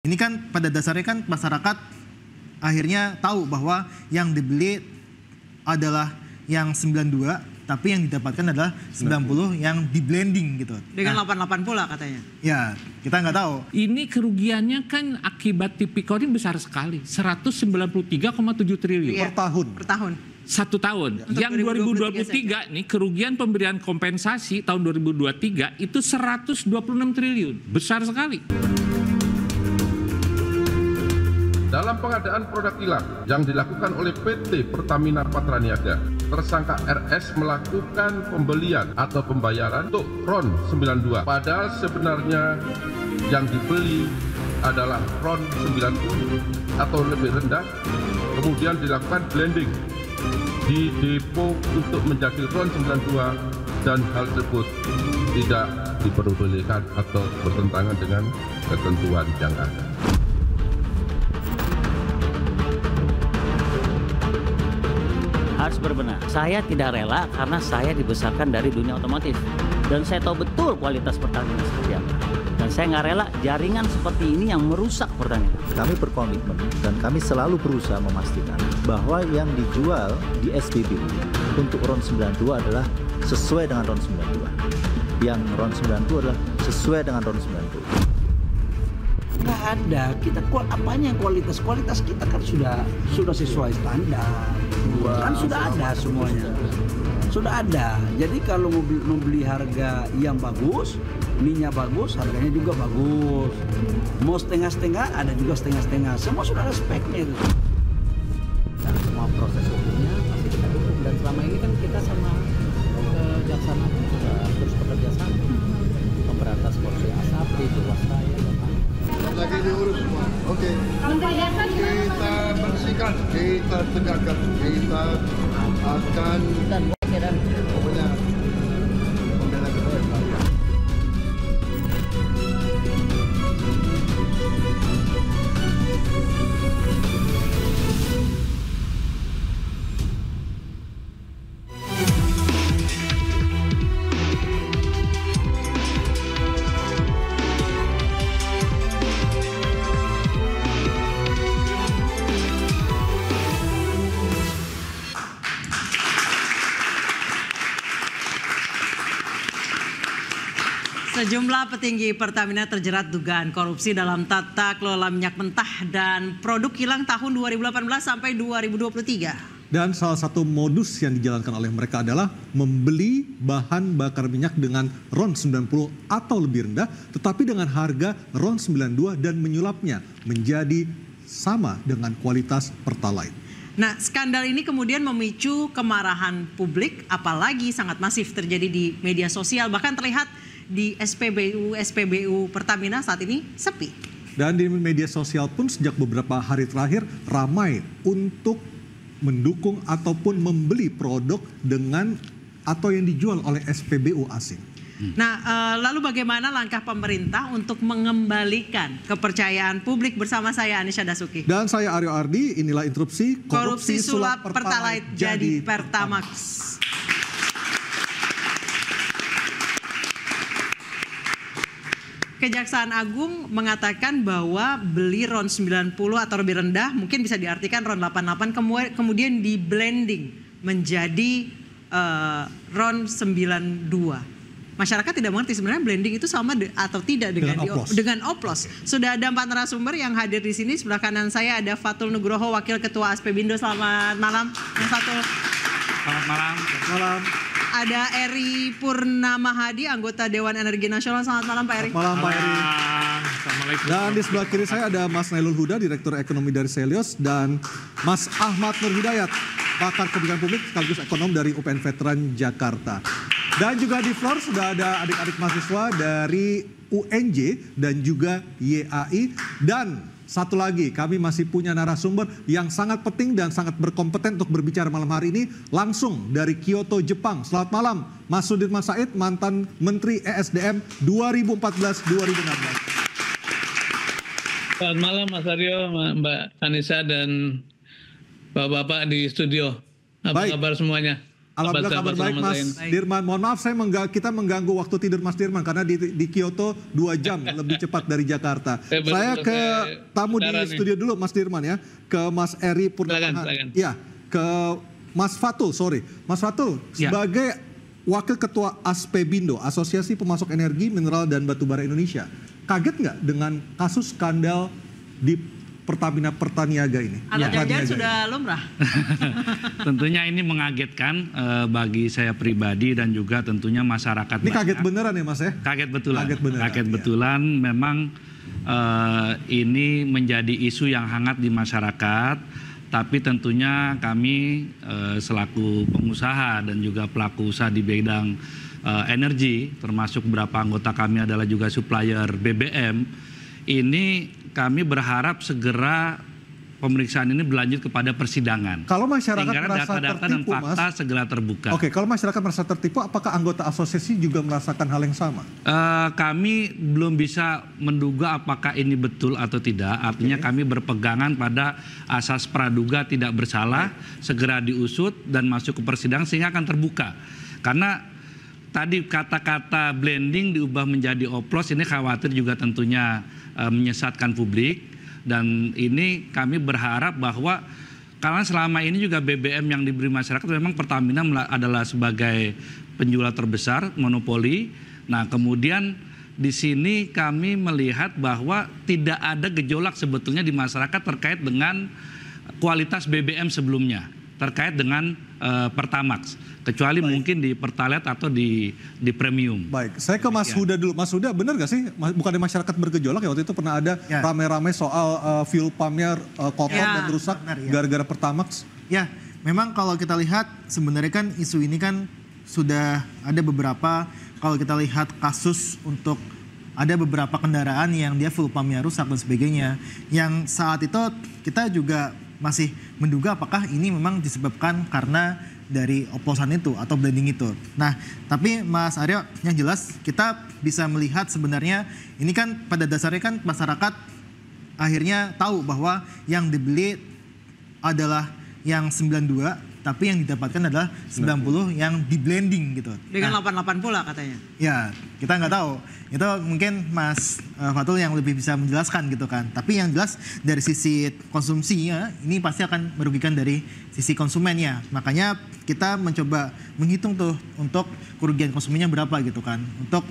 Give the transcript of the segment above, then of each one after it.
Ini kan pada dasarnya kan masyarakat akhirnya tahu bahwa yang dibeli adalah yang 92, tapi yang didapatkan adalah 90 yang di blending gitu. Dengan 88 pula katanya. Ya, kita nggak tahu. Ini kerugiannya kan akibat tipikor ini besar sekali, 193,7 triliun. Per tahun. Per tahun. Satu tahun. Untuk Yang 2023 nih kerugian pemberian kompensasi tahun 2023 itu 126 triliun. Besar sekali. Dalam pengadaan produk kilang yang dilakukan oleh PT Pertamina Patraniaga, tersangka RS melakukan pembelian atau pembayaran untuk RON 92. Padahal sebenarnya yang dibeli adalah RON 90 atau lebih rendah, kemudian dilakukan blending di depo untuk menjadi RON 92 dan hal tersebut tidak diperbolehkan atau bertentangan dengan ketentuan yang ada. Harus berbenah. Saya tidak rela karena saya dibesarkan dari dunia otomotif. Dan saya tahu betul kualitas Pertamina seperti apa. Dan saya nggak rela jaringan seperti ini yang merusak Pertamina. Kami berkomitmen dan kami selalu berusaha memastikan bahwa yang dijual di SPBU untuk RON 92 adalah sesuai dengan RON 92. Yang RON 92 adalah sesuai dengan RON 90. Nggak ada, kita apanya yang kualitas kita kan sudah sesuai standar, kan sudah ada semuanya, sudah ada. Jadi kalau membeli harga yang bagus, minyak bagus, harganya juga bagus. Mau setengah-setengah, ada juga setengah-setengah. Semua sudah ada speknya itu. Dan semua proses hukumnya pasti kita dukung, dan selama ini kan kita sama Kejaksaan Agung juga terus bekerja sama memberantas korupsi asap di Jiwasraya. Lagi diurus semua. Oke. Kita bersihkan, kita tegakkan, kita akan pokoknya membela kita. Sejumlah petinggi Pertamina terjerat dugaan korupsi dalam tata kelola minyak mentah dan produk kilang tahun 2018 sampai 2023. Dan salah satu modus yang dijalankan oleh mereka adalah membeli bahan bakar minyak dengan RON 90 atau lebih rendah, tetapi dengan harga RON 92 dan menyulapnya menjadi sama dengan kualitas Pertalite. Nah, skandal ini kemudian memicu kemarahan publik, apalagi sangat masif terjadi di media sosial, bahkan terlihat di SPBU Pertamina saat ini sepi. Dan di media sosial pun sejak beberapa hari terakhir ramai untuk mendukung ataupun membeli produk dengan atau yang dijual oleh SPBU asing. Nah, lalu bagaimana langkah pemerintah untuk mengembalikan kepercayaan publik? Bersama saya Anisha Dasuki. Dan saya Aryo Ardi, inilah interupsi korupsi sulap Pertalite jadi Pertamax. Kejaksaan Agung mengatakan bahwa beli RON 90 atau lebih rendah mungkin bisa diartikan RON 88 kemudian di blending menjadi RON 92. Masyarakat tidak mengerti sebenarnya blending itu sama atau tidak dengan oplos. Sudah ada 4 narasumber yang hadir di sini. Sebelah kanan saya ada Fatul Nugroho, Wakil Ketua Aspbindo. Selamat malam, Mas Fatul. Selamat malam. Malam. Ada Eri Purnama Hadi, anggota Dewan Energi Nasional. Selamat malam, Pak Eri. Malam, Pak Eri. Assalamualaikum. Dan di sebelah kiri saya ada Mas Nailul Huda, Direktur Ekonomi dari Selios, dan Mas Ahmad Nur Hidayat, pakar kebijakan publik sekaligus ekonom dari UPN Veteran Jakarta. Dan juga di floor sudah ada adik-adik mahasiswa dari UNJ dan juga YAI. Dan satu lagi, kami masih punya narasumber yang sangat penting dan sangat berkompeten untuk berbicara malam hari ini langsung dari Kyoto, Jepang. Selamat malam, Mas Sudirman Said, mantan Menteri ESDM 2014-2016. Selamat malam Mas Aryo, Mbak Anissa dan Bapak-bapak di studio. Apa kabar semuanya? Alhamdulillah kabar baik Mas Dirman. Mohon maaf kita mengganggu waktu tidur Mas Dirman karena di Kyoto 2 jam lebih cepat dari Jakarta. Saya ke tamu di studio dulu Mas Dirman ya, ke Mas Eri Purnama. Ya, ke Mas Fatul, Mas Fatul sebagai Wakil Ketua ASPEBINDO, Asosiasi Pemasok Energi, Mineral dan Batubara Indonesia. Kaget nggak dengan kasus skandal di Pertamina Pertaniaga ini? Atau jangan sudah lumrah? Tentunya ini mengagetkan bagi saya pribadi dan juga tentunya masyarakat. Ini kaget beneran ya Mas ya? Kaget betulan. Kaget betulan. Memang ini menjadi isu yang hangat di masyarakat. Tapi tentunya kami selaku pengusaha dan juga pelaku usaha di bidang energi, termasuk beberapa anggota kami adalah juga supplier BBM, ini kami berharap segera pemeriksaan ini berlanjut kepada persidangan. Kalau masyarakat sehingga merasa data-data tertipu, dan fakta Mas, segera terbuka. Oke, kalau masyarakat merasa tertipu, apakah anggota asosiasi juga merasakan hal yang sama? Kami belum bisa menduga apakah ini betul atau tidak. Artinya kami berpegangan pada asas praduga tidak bersalah, segera diusut dan masuk ke persidangan sehingga akan terbuka. Karena tadi kata-kata blending diubah menjadi oplos, ini khawatir juga tentunya menyesatkan publik. Dan ini kami berharap bahwa karena selama ini juga BBM yang diberi masyarakat memang Pertamina adalah sebagai penjual terbesar, monopoli. Nah kemudian di sini kami melihat bahwa tidak ada gejolak sebetulnya di masyarakat terkait dengan kualitas BBM sebelumnya, terkait dengan Pertamax, kecuali mungkin di Pertalite atau di premium. Baik, saya ke Mas Huda dulu. Mas Huda, benar gak sih bukan di masyarakat bergejolak ya? Waktu itu pernah ada rame-rame soal fuel pumpnya kotor dan rusak gara-gara Pertamax. Ya, memang kalau kita lihat sebenarnya kan isu ini kan sudah ada beberapa, kalau kita lihat kasus untuk ada beberapa kendaraan yang dia fuel pumpnya rusak dan sebagainya. Yang saat itu kita juga masih menduga apakah ini memang disebabkan karena dari oplosan itu atau blending itu. Nah, tapi Mas Aryo, yang jelas kita bisa melihat sebenarnya ini kan pada dasarnya kan masyarakat akhirnya tahu bahwa yang dibeli adalah yang 92, tapi yang didapatkan adalah 90 yang di blending gitu. Dengan 88 pula katanya. Ya, kita nggak tahu. Itu mungkin Mas Fatul yang lebih bisa menjelaskan gitu kan. Tapi yang jelas dari sisi konsumsinya ini pasti akan merugikan dari sisi konsumennya. Makanya kita mencoba menghitung tuh untuk kerugian konsumennya berapa gitu kan. Untuk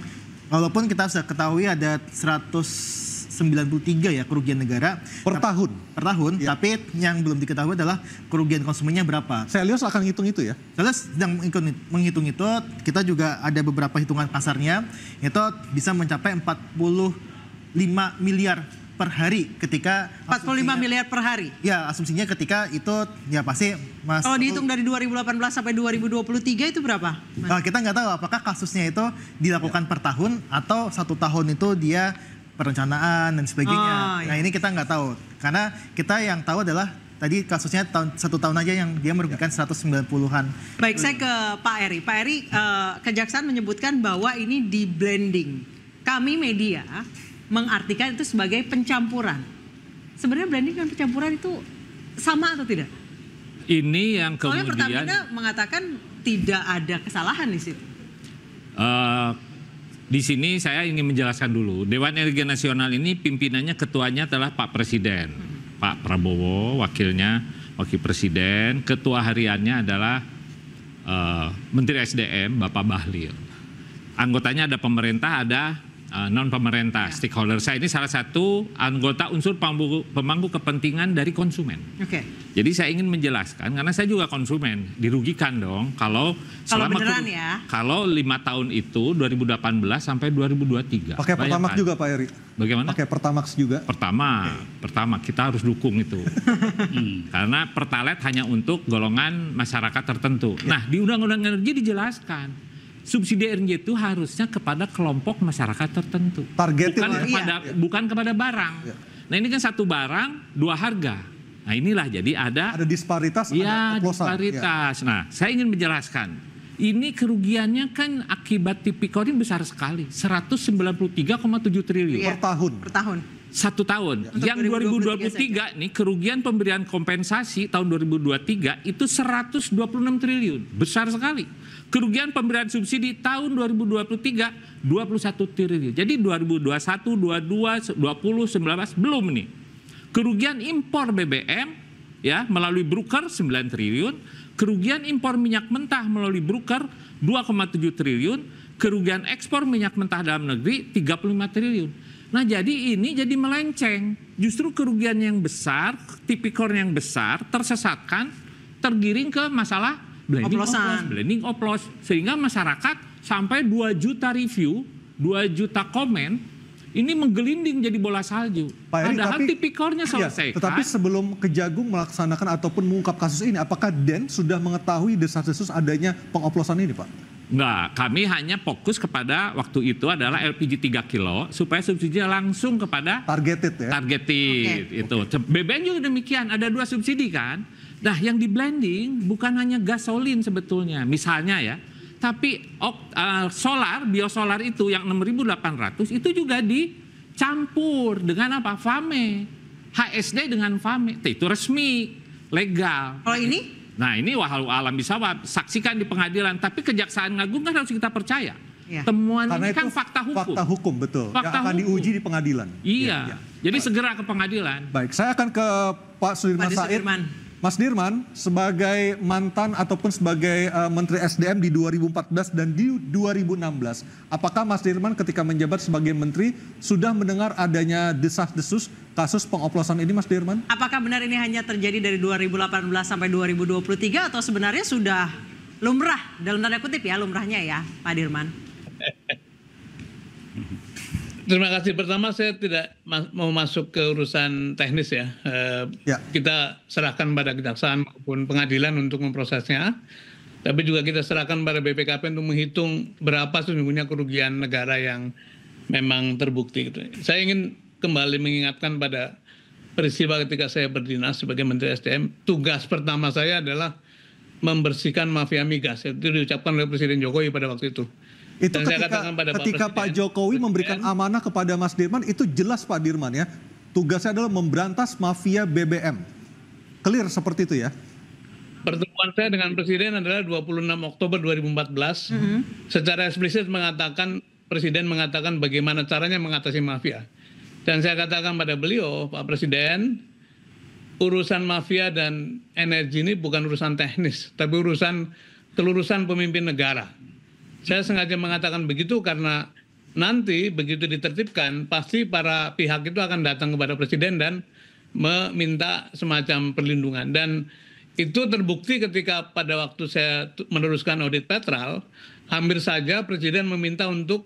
walaupun kita sudah ketahui ada 193 ya kerugian negara per tahun. Tapi yang belum diketahui adalah kerugian konsumennya berapa. Selios akan hitung itu ya? Selios sedang menghitung itu. Kita juga ada beberapa hitungan kasarnya, itu bisa mencapai 45 miliar per hari ketika 45 miliar per hari. Ya, asumsinya ketika itu ya pasti Mas. Kalau dihitung dari 2018 sampai 2023 itu berapa? Kita nggak tahu apakah kasusnya itu dilakukan per tahun atau 1 tahun itu dia perencanaan dan sebagainya. Nah ini kita nggak tahu karena kita yang tahu adalah tadi kasusnya 1 tahun aja yang dia merugikan 190-an. Baik, saya ke Pak Eri. Pak Eri, Kejaksaan menyebutkan bahwa ini di blending. Kami media mengartikan itu sebagai pencampuran. Sebenarnya blending dan pencampuran itu sama atau tidak? Ini yang kemudian. Soalnya Pertamina mengatakan tidak ada kesalahan di situ. Di sini saya ingin menjelaskan dulu. Dewan Energi Nasional ini pimpinannya, ketuanya adalah Pak Presiden. Pak Prabowo, wakilnya, Wakil Presiden. Ketua hariannya adalah Menteri SDM, Bapak Bahlil. Anggotanya ada pemerintah, ada non-pemerintah, stakeholder. Saya ini salah satu anggota unsur pemangku kepentingan dari konsumen. Jadi saya ingin menjelaskan, karena saya juga konsumen, dirugikan dong kalau beneran ya. Kalau 5 tahun itu 2018 sampai 2023. Pakai Pertamax juga Pak Eri? Bagaimana? Pakai Pertamax juga? Pertama kita harus dukung itu. Karena Pertalite hanya untuk golongan masyarakat tertentu. Nah di Undang-Undang Energi dijelaskan. Subsidi energi itu harusnya kepada kelompok masyarakat tertentu. Bukan kepada barang. Nah ini kan satu barang, 2 harga. Nah inilah jadi ada disparitas. Ya, disparitas. Nah saya ingin menjelaskan. Ini kerugiannya kan akibat Tipikor ini besar sekali. 193,7 triliun. Per tahun. Per tahun. 1 tahun. Untuk Yang 2023 2023 nih kerugian pemberian kompensasi tahun 2023 itu 126 triliun. Besar sekali. Kerugian pemberian subsidi tahun 2023 21 triliun. Jadi 2021, 22, 20, 19 belum nih. Kerugian impor BBM ya melalui broker 9 triliun, kerugian impor minyak mentah melalui broker 2,7 triliun, kerugian ekspor minyak mentah dalam negeri 35 triliun. Nah jadi ini jadi melenceng. Justru kerugian yang besar, tipikor yang besar, tersesatkan, tergiring ke masalah blending oplos. Sehingga masyarakat sampai 2 juta review, 2 juta komen, ini menggelinding jadi bola salju. Pak Eri, Padahal tapi, tipikornya selesai. Tetapi sebelum Kejagung melaksanakan ataupun mengungkap kasus ini, apakah Den sudah mengetahui desas-desus adanya pengoplosan ini, Pak? Enggak, kami hanya fokus kepada waktu itu adalah LPG 3 kilo supaya subsidinya langsung kepada targeted ya. Targeted itu. BBM juga demikian, ada 2 subsidi kan. Nah, yang di blending bukan hanya gasolin sebetulnya, misalnya ya. Tapi solar, biosolar itu yang 6.800 itu juga dicampur dengan apa? FAME. HSD dengan FAME. Itu resmi, legal. Kalau ini? Nah ini walau alam bisawab, saksikan di pengadilan. Tapi Kejaksaan Agung kan harus kita percaya. Ya. Temuan Karena ini kan itu fakta hukum. Fakta hukum, betul. Fakta yang akan hukum. diuji di pengadilan. Iya. Jadi segera ke pengadilan. Baik, saya akan ke Pak Sudirman Said. Mas Dirman, sebagai mantan ataupun sebagai Menteri SDM di 2014 dan di 2016, apakah Mas Dirman ketika menjabat sebagai Menteri sudah mendengar adanya desas-desus kasus pengoplosan ini, Mas Dirman? Apakah benar ini hanya terjadi dari 2018 sampai 2023 atau sebenarnya sudah lumrah, dalam tanda kutip ya, lumrahnya ya, Pak Dirman? Terima kasih. Pertama saya tidak mau masuk ke urusan teknis ya. Kita serahkan pada kejaksaan maupun pengadilan untuk memprosesnya. Tapi juga kita serahkan pada BPKP untuk menghitung berapa sesungguhnya kerugian negara yang memang terbukti. Gitu. Saya ingin kembali mengingatkan pada peristiwa ketika saya berdinas sebagai Menteri SDM. Tugas pertama saya adalah membersihkan mafia migas. Itu diucapkan oleh Presiden Jokowi pada waktu itu. Itu dan saya katakan pada ketika Pak Jokowi memberikan amanah kepada Mas Dirman, itu jelas Pak Dirman ya, tugasnya adalah memberantas mafia BBM. Clear seperti itu ya? Pertemuan saya dengan Presiden adalah 26 Oktober 2014. Secara eksplisit Presiden mengatakan bagaimana caranya mengatasi mafia. Dan saya katakan pada beliau, Pak Presiden, urusan mafia dan energi ini bukan urusan teknis, tapi urusan kelurusan pemimpin negara. Saya sengaja mengatakan begitu karena nanti begitu ditertibkan, pasti para pihak itu akan datang kepada Presiden dan meminta semacam perlindungan. Dan itu terbukti ketika pada waktu saya meneruskan audit Petral, hampir saja Presiden meminta untuk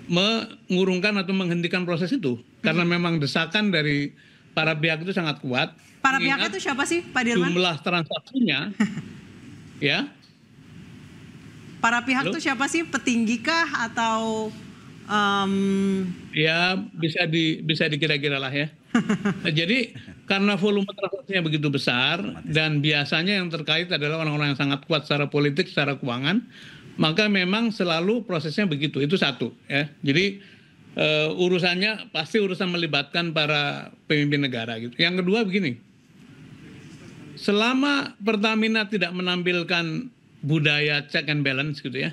mengurungkan atau menghentikan proses itu. Karena memang desakan dari para pihak itu sangat kuat. Para pihak itu siapa sih, Pak Dirman? Jumlah transaksinya, ya. Para pihak itu siapa sih? Petinggi kah atau ya bisa dikira-kira lah ya. Jadi karena volume transaksinya begitu besar dan biasanya yang terkait adalah orang-orang yang sangat kuat secara politik, secara keuangan, maka memang selalu prosesnya begitu. Itu satu ya. Jadi urusannya pasti urusan melibatkan para pemimpin negara gitu. Yang kedua begini. Selama Pertamina tidak menampilkan budaya check and balance gitu ya.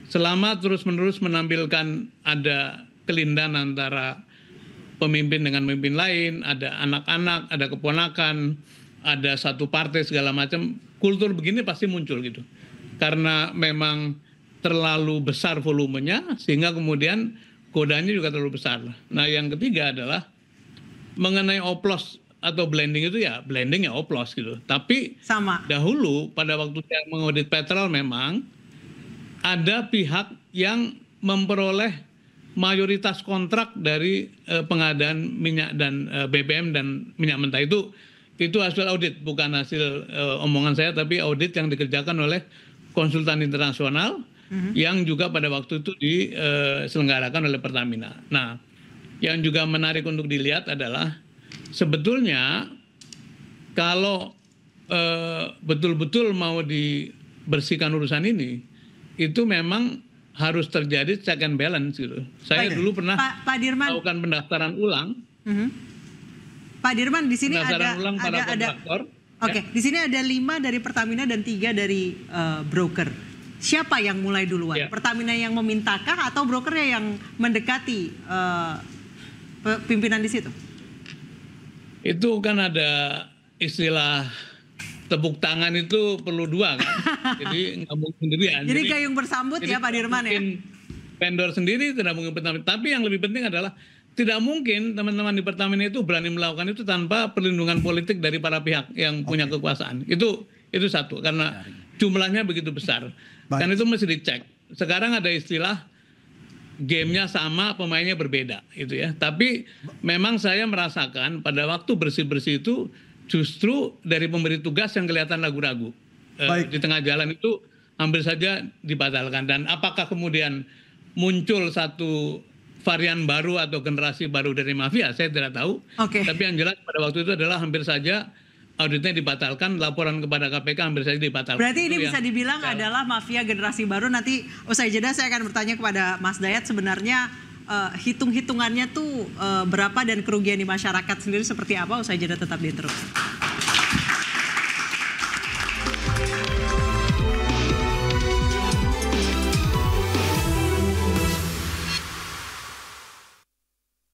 Selama terus-menerus menampilkan ada kelindahan antara pemimpin dengan pemimpin lain, ada anak-anak, ada keponakan, ada satu partai segala macam, kultur begini pasti muncul gitu. Karena memang terlalu besar volumenya sehingga kemudian godanya juga terlalu besar. Nah, yang ketiga adalah mengenai oplos atau blending itu ya blending ya oplos gitu. Tapi dahulu pada waktu saya mengaudit Petral memang ada pihak yang memperoleh mayoritas kontrak dari pengadaan minyak dan BBM dan minyak mentah itu hasil audit, bukan hasil omongan saya, tapi audit yang dikerjakan oleh konsultan internasional yang juga pada waktu itu diselenggarakan oleh Pertamina. Nah, yang juga menarik untuk dilihat adalah sebetulnya kalau betul-betul mau dibersihkan urusan ini, itu memang harus terjadi check and balance gitu. Saya dulu pernah Pak Dirman, melakukan pendaftaran ulang Pak Dirman, di sini Pendaftaran ulang para kontraktor. Oke, di sini ada 5 dari Pertamina dan 3 dari broker. Siapa yang mulai duluan? Ya. Pertamina yang memintakah atau brokernya yang mendekati pimpinan di situ? Itu kan ada istilah tepuk tangan itu perlu 2 kan. Jadi nggak mungkin sendirian. Jadi gayung bersambut ya Pak Dirman ya? Vendor sendiri tidak mungkin Pertamina. Tapi yang lebih penting adalah tidak mungkin teman-teman di Pertamina itu berani melakukan itu tanpa perlindungan politik dari para pihak yang punya kekuasaan. Itu satu, karena jumlahnya begitu besar. Dan itu mesti dicek. Sekarang ada istilah gamenya sama, pemainnya berbeda, gitu ya. Tapi memang saya merasakan pada waktu bersih-bersih itu justru dari pemberi tugas yang kelihatan ragu-ragu. Di tengah jalan itu hampir saja dibatalkan. Dan apakah kemudian muncul satu varian baru atau generasi baru dari mafia, saya tidak tahu. Tapi yang jelas pada waktu itu adalah hampir saja auditnya dibatalkan, laporan kepada KPK hampir saja dibatalkan. Berarti ini bisa dibilang adalah mafia generasi baru. Nanti usai jeda saya akan bertanya kepada Mas Dayat, sebenarnya hitung-hitungannya tuh berapa dan kerugian di masyarakat sendiri seperti apa? Usai jeda tetap di Interupsi.